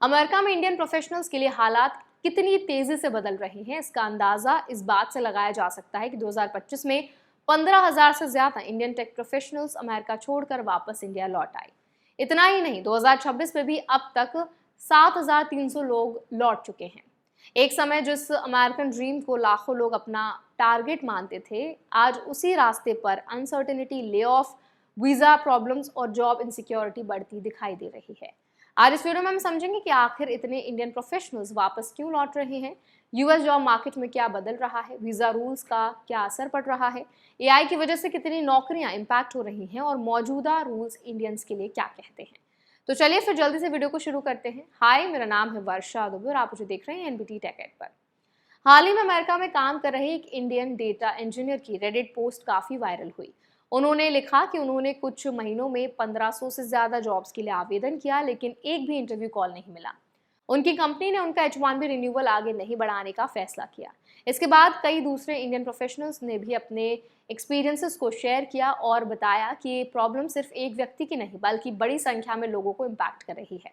America में Indian professionals के लिए हालात कितनी तेजी से बदल रहे हैं, इसका अंदाजा इस बात से लगाया जा सकता है कि 2025 में 15,000 से ज्यादा इंडियन टेक प्रोफेशनल्स अमेरिका छोड़कर वापस इंडिया लौट आए। इतना ही नहीं, 2026 में भी अब तक 7,300 लोग लौट चुके हैं। एक समय जिस अमेरिकन ड्रीम को लाखों लोग अपना टारगेट मानते थे, आज उसी रास्ते पर uncertainty, lay off, visa problems और जॉब इनसिक्योरिटी बढ़ती दिखाई दे रही है। आज इस वीडियो में हम समझेंगे कि आखिर इतने इंडियन प्रोफेशनल्स वापस क्यों लौट रहे हैं, यूएस जॉब मार्केट में क्या बदल रहा है, वीजा रूल्स का क्या असर पड़ रहा है, एआई की वजह से कितनी नौकरियां इंपैक्ट हो रही हैं और मौजूदा रूल्स इंडियंस के लिए क्या कहते हैं। तो चलिए फिर जल्दी से वीडियो को शुरू करते हैं। हाय, मेरा नाम है वर्षा दुबे और आप मुझे देख रहे हैं एनबीटी टेक एड पर। हाल ही में अमेरिका में काम कर रहे एक इंडियन डेटा इंजीनियर की रेडिट पोस्ट काफी वायरल हुई। उन्होंने लिखा कि उन्होंने कुछ महीनों में 1500 से ज्यादा जॉब्स के लिए आवेदन किया, लेकिन एक भी इंटरव्यू कॉल नहीं मिला। उनकी कंपनी ने उनका H1B रिन्यूअल आगे नहीं बढ़ाने का फैसला किया। इसके बाद कई दूसरे इंडियन प्रोफेशनल्स ने भी अपने एक्सपीरियंसेस को शेयर किया और बताया कि ये प्रॉब्लम सिर्फ एक व्यक्ति की नहीं बल्कि बड़ी संख्या में लोगों को इम्पैक्ट कर रही है।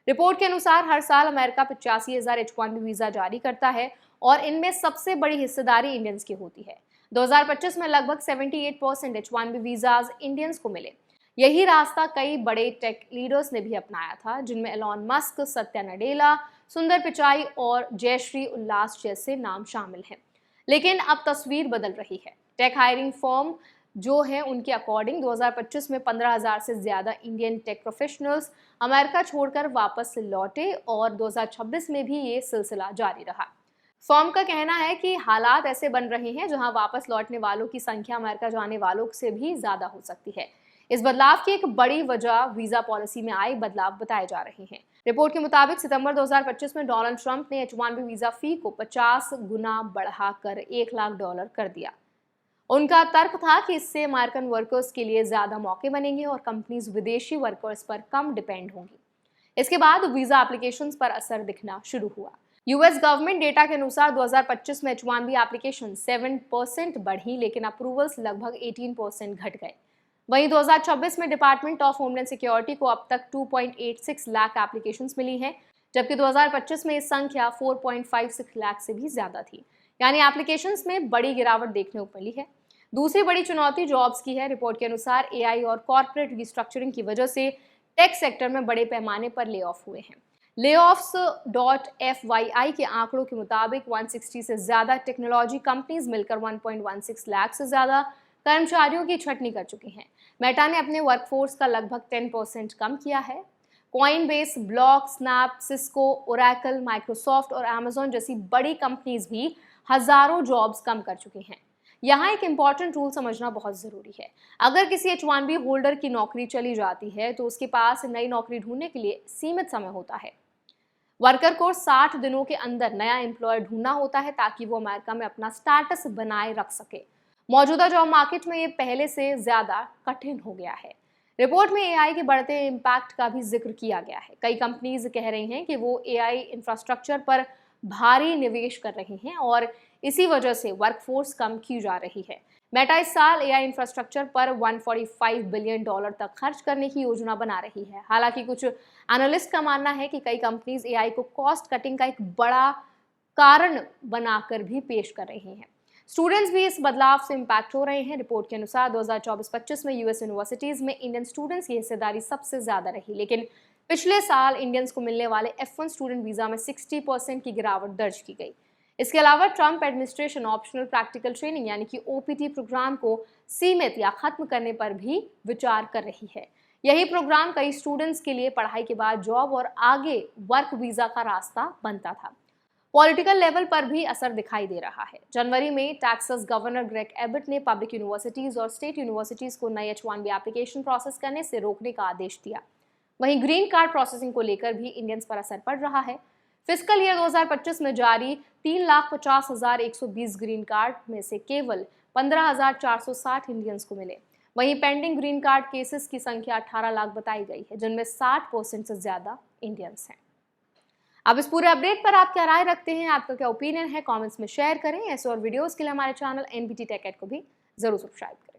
रिपोर्ट के अनुसार हर साल अमेरिका 85,000 H1B वीजा जारी करता है और इनमें सबसे बड़ी हिस्सेदारी इंडियंस की होती है। 2025 में लगभग 78% H1B वीजाज इंडियंस को मिले। यही रास्ता कई बड़े टेक लीडर्स ने भी अपनाया था, जिनमें एलॉन मस्क, सत्या नडेला, सुंदर पिचाई और जयश्री उल्लास जैसे नाम शामिल हैं। लेकिन अब तस्वीर बदल रही है। टेक हायरिंग फर्म जो है उनके अकॉर्डिंग 2025 में 15,000 से ज्यादा इंडियन टेक प्रोफेशनल्स अमेरिका छोड़कर वापस लौटे और 2026 में भी ये सिलसिला जारी रहा। फर्म का कहना है कि हालात ऐसे बन रहे हैं जहां वापस लौटने वालों की संख्या अमेरिका जाने वालों से भी ज्यादा हो सकती है। इस बदलाव की एक बड़ी वजह वीजा पॉलिसी में आए बदलाव बताए जा रहे हैं। रिपोर्ट के मुताबिक सितंबर 2025 में डोनाल्ड ट्रंप ने H1B वीजा फी को 50 गुना बढ़ाकर $1 लाख कर दिया। उनका तर्क था कि इससे अमेरिकन वर्कर्स के लिए ज्यादा मौके बनेंगे और कंपनीज विदेशी वर्कर्स पर कम डिपेंड होंगी। इसके बाद वीजा एप्लीकेशंस पर असर दिखना शुरू हुआ। यूएस गवर्नमेंट डेटा के अनुसार 2025 में H1B एप्लीकेशन 7% बढ़ी, लेकिन अप्रूवल्स लगभग 18% घट गए। वहीं 2026 में डिपार्टमेंट ऑफ होमलैंड सिक्योरिटी को अब तक 2.86 लाख एप्लीकेशंस मिली हैं, जबकि 2025 में इस संख्या 4.56 लाख से भी ज्यादा थी। यानी एप्लीकेशंस में बड़ी गिरावट देखने को मिली है। दूसरी बड़ी चुनौती जॉब्स की है। रिपोर्ट के अनुसार एआई और कॉर्पोरेट रिस्ट्रक्चरिंग की वजह से टेक सेक्टर में बड़े पैमाने पर ले ऑफ हुए हैं। Layoffs.fyi के आंकड़ों के मुताबिक 160 से ज्यादा टेक्नोलॉजी कंपनीज मिलकर 1.16 लाख से ज्यादा कर्मचारियों की छटनी कर चुकी हैं। मेटा ने अपने वर्कफोर्स का लगभग 10% कम किया है। Coinbase, block, snap, Cisco, Oracle, Microsoft और अमेजॉन जैसी बड़ी कंपनीज भी हजारों जॉब्स कम कर चुकी हैं। यहाँ एक इंपॉर्टेंट रूल समझना बहुत जरूरी है। अगर किसी H1B होल्डर की नौकरी चली जाती है तो उसके पास नई नौकरी ढूंढने के लिए सीमित समय होता है। वर्कर को 60 दिनों के अंदर नया एम्प्लॉयर ढूंढना होता है ताकि वो अमेरिका में अपना स्टेटस बनाए रख सके। मौजूदा जॉब मार्केट में ये पहले से ज्यादा कठिन हो गया है। रिपोर्ट में एआई के बढ़ते इम्पैक्ट का भी जिक्र किया गया है। कई कंपनीज कह रही हैं कि वो एआई इंफ्रास्ट्रक्चर पर भारी निवेश कर रही हैं और इसी वजह से वर्कफोर्स कम की जा रही है। मेटा इस साल एआई इंफ्रास्ट्रक्चर पर $145 बिलियन तक खर्च करने की योजना बना रही है। हालांकि कुछ एनालिस्ट का मानना है कि कई कंपनीज एआई को कॉस्ट कटिंग का एक बड़ा कारण बनाकर भी पेश कर रही हैं। स्टूडेंट्स भी इस बदलाव से इम्पैक्ट हो रहे हैं। रिपोर्ट के अनुसार 2024-25 में यूएस यूनिवर्सिटीज में इंडियन स्टूडेंट्स की हिस्सेदारी सबसे ज्यादा रही, लेकिन पिछले साल इंडियंस को मिलने वाले F1 स्टूडेंट वीजा में 60% की गिरावट दर्ज की गई। इसके अलावा Trump administration optional practical training यानी कि OPT प्रोग्राम को सीमित या खत्म करने पर भी विचार कर रही है। यही प्रोग्राम कई स्टूडेंट्स के लिए पढ़ाई के बाद जॉब और आगे वर्क वीजा का रास्ता बनता था। पॉलिटिकल लेवल पर भी असर दिखाई दे रहा है। जनवरी में टेक्सास गवर्नर ग्रेग एबट ने पब्लिक यूनिवर्सिटीज और स्टेट यूनिवर्सिटीज को नए H1B एप्लीकेशन प्रोसेस करने से रोकने का आदेश दिया। वहीं ग्रीन कार्ड प्रोसेसिंग को लेकर भी इंडियंस पर असर पड़ रहा है। फिस्कल ईयर 2025 में जारी 3,50,120 ग्रीन कार्ड में से केवल 15,460 इंडियंस को मिले। वहीं पेंडिंग ग्रीन कार्ड केसेस की संख्या 18 लाख बताई गई है, जिनमें 60% से ज्यादा इंडियंस हैं। अब इस पूरे अपडेट पर आप क्या राय रखते हैं, आपका क्या ओपिनियन है, कमेंट्स में शेयर करें। ऐसे और वीडियोस के लिए हमारे चैनल एनबीटी टेक एड को भी जरूर सब्सक्राइब करें।